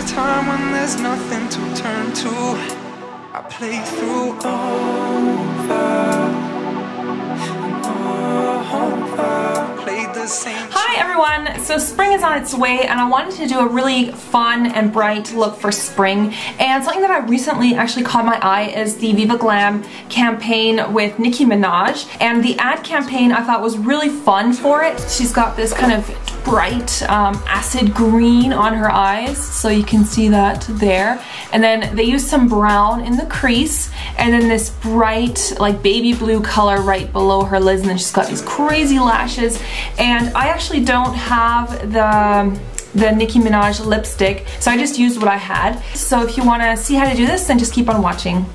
time when there's nothing to turn to, I play through over and over. Played the same. Hi everyone! So spring is on its way and I wanted to do a really fun and bright look for spring, and something that I recently actually caught my eye is the Viva Glam campaign with Nicki Minaj, and the ad campaign I thought was really fun for it. She's got this kind of bright acid green on her eyes, so you can see that there, and then they use some brown in the crease, and then this bright like baby blue color right below her lids, and then she's got these crazy lashes. And I actually don't have the Nicki Minaj lipstick, so I just used what I had. So if you want to see how to do this, then just keep on watching.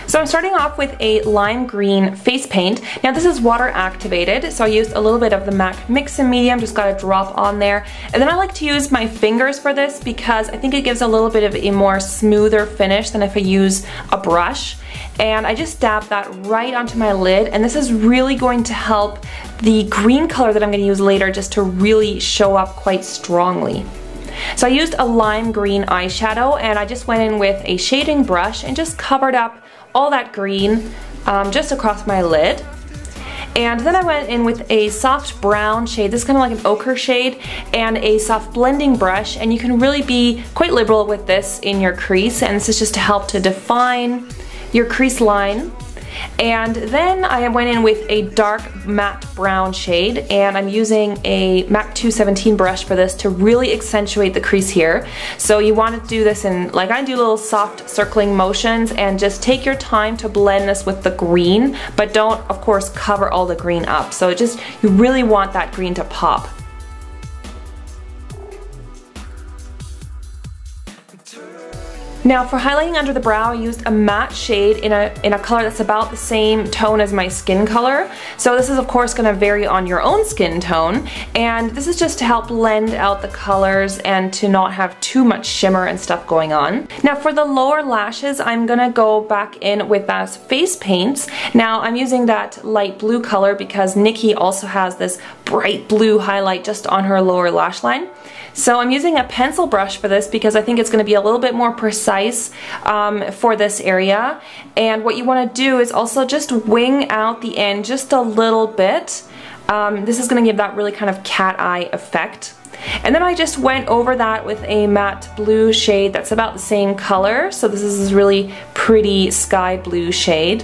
So I'm starting off with a lime green face paint. Now this is water activated, so I used a little bit of the MAC Mix and Medium, just got a drop on there. And then I like to use my fingers for this because I think it gives a little bit of a more smoother finish than if I use a brush. And I just dab that right onto my lid, and this is really going to help the green color that I'm going to use later just to really show up quite strongly. So I used a lime green eyeshadow, and I just went in with a shading brush and just covered up all that green just across my lid. And then I went in with a soft brown shade, this is kind of like an ochre shade, and a soft blending brush, and you can really be quite liberal with this in your crease, and this is just to help to define your crease line. And then I went in with a dark matte brown shade, and I'm using a MAC 217 brush for this to really accentuate the crease here. So you want to do this in, like I do, little soft circling motions, and just take your time to blend this with the green, but don't of course cover all the green up. So just, you really want that green to pop. Now for highlighting under the brow, I used a matte shade in a color that's about the same tone as my skin color. So this is of course going to vary on your own skin tone, and this is just to help blend out the colors and to not have too much shimmer and stuff going on. Now for the lower lashes, I'm going to go back in with those face paints. Now I'm using that light blue color because Nicki also has this bright blue highlight just on her lower lash line. So I'm using a pencil brush for this because I think it's going to be a little bit more precise for this area. And what you want to do is also just wing out the end just a little bit. This is going to give that really kind of cat eye effect. And then I just went over that with a matte blue shade that's about the same color. So this is this really pretty sky blue shade.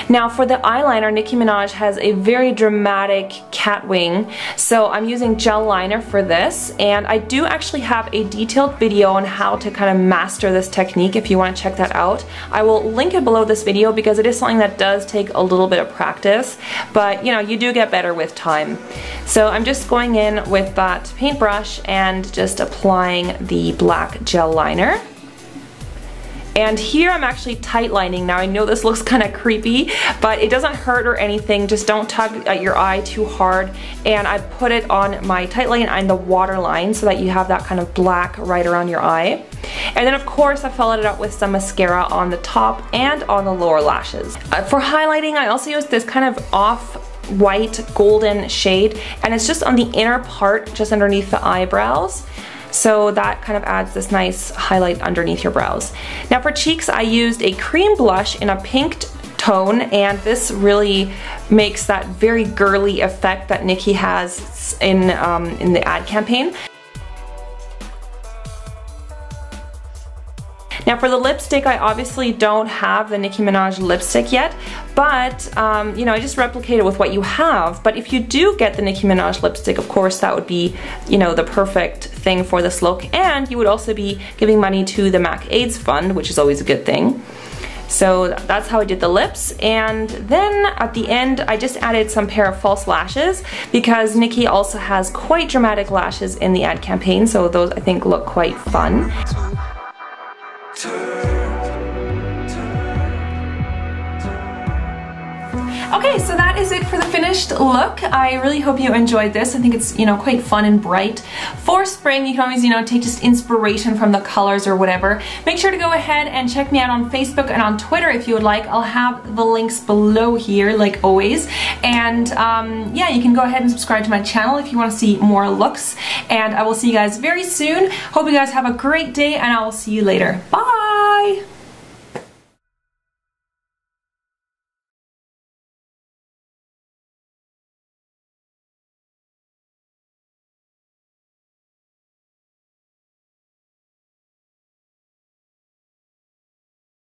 Now for the eyeliner, Nicki Minaj has a very dramatic cat wing, so I'm using gel liner for this, and I do actually have a detailed video on how to kind of master this technique if you want to check that out. I will link it below this video because it is something that does take a little bit of practice, but you know, you do get better with time. So I'm just going in with that paintbrush and just applying the black gel liner. And here I'm actually tight lining. Now I know this looks kind of creepy, but it doesn't hurt or anything. Just don't tug at your eye too hard. And I put it on my tight line and the waterline so that you have that kind of black right around your eye. And then of course I followed it up with some mascara on the top and on the lower lashes. For highlighting, I also used this kind of off-white golden shade, and it's just on the inner part, just underneath the eyebrows. So that kind of adds this nice highlight underneath your brows. Now for cheeks, I used a cream blush in a pink tone, and this really makes that very girly effect that Nicki has in the ad campaign. Now for the lipstick, I obviously don't have the Nicki Minaj lipstick yet, but you know, I just replicated with what you have. But if you do get the Nicki Minaj lipstick, of course that would be, you know, the perfect thing for this look, and you would also be giving money to the MAC AIDS Fund, which is always a good thing. So that's how I did the lips, and then at the end I just added some pair of false lashes because Nicki also has quite dramatic lashes in the ad campaign, so those I think look quite fun. Okay, so that is it for the finished look. I really hope you enjoyed this. I think it's, you know, quite fun and bright. For spring, you can always, you know, take just inspiration from the colors or whatever. Make sure to go ahead and check me out on Facebook and on Twitter if you would like. I'll have the links below here, like always. And yeah, you can go ahead and subscribe to my channel if you want to see more looks. And I will see you guys very soon. Hope you guys have a great day, and I will see you later. Bye!